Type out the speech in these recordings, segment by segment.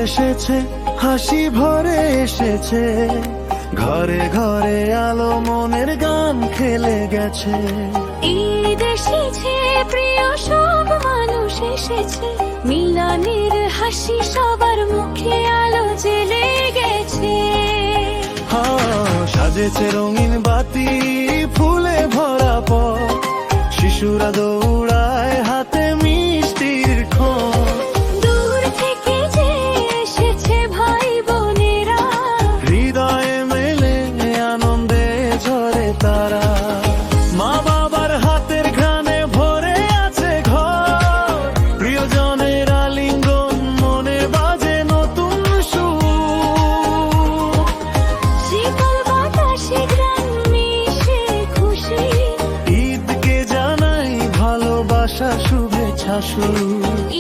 এসেছে, হাসি ভরে এসেছে, ঘরে ঘরে আলো মনের গান খেলে গেছে। ঈদ এসেছে, প্রিয় সব মানুষ এসেছে, মিলনের হাসি সবার মুখে আলো জ্বেলে গেছে। সাজেছে রঙিন বাতি, ফুলে ভরা পথ, শিশুরা দৌড়ায় হাতে মিষ্টির খোঁজ। দূর থেকে যে এসেছে ভাই বোনেরা, হৃদয়ে মেলে আনন্দে ঝরে তারা। মা বাবার হাতের ঘ্রাণে ভরে আছে ঘর, প্রিয়জনের আলিঙ্গন মনে বাজে নতুন সুর। শীতল বাতাসে গ্রাম মিশে খুশি, ঈদকে জানাই ভালোবাসা শুভেচ্ছা শুরু।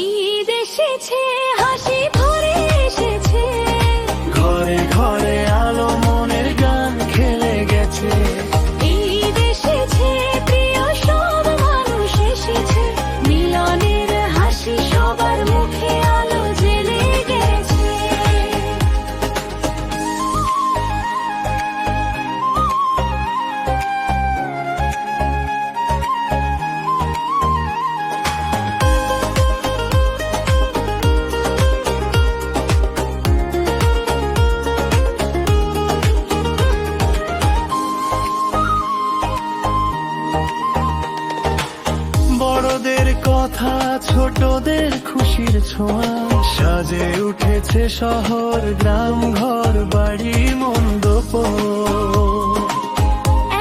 ঈদ এসেছে, হাসি ভরে এসেছে, ঘরে ঘরে আলো মনের গান খেলে গেছে। ঈদ এসেছে, প্রিয় সব মানুষ এসেছে, মিলনের হাসি সবার মুখে আলো জ্বেলে গেছে। বড়দের কথা, ছোটদের খুশির ছোঁয়া, সাজে উঠেছে শহর, গ্রাম, ঘর, বাড়ি, মণ্ডপ।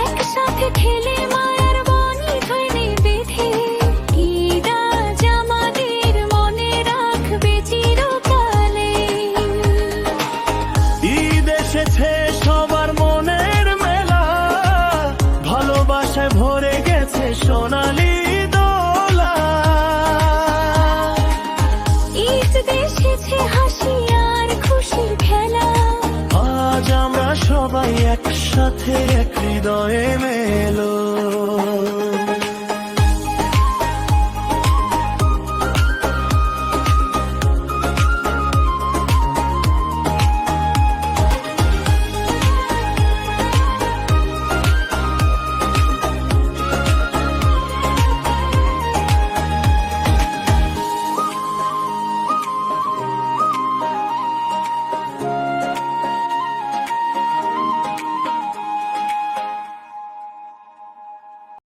একসাথে খেলে মায়ার বন্ধনে বেঁধে, ঈদ আজ আমাদের মনে রাখবে চিরকালে। ঈদ এসেছে সবার মনের মেলা, ভালোবাসায় ভরে গেছে সোনালি দোলা। ঈদ এসেছে, হাসি আর খুশির খেলা, আজ আমরা সবাই একসাথে এক হৃদয়ে মেলো।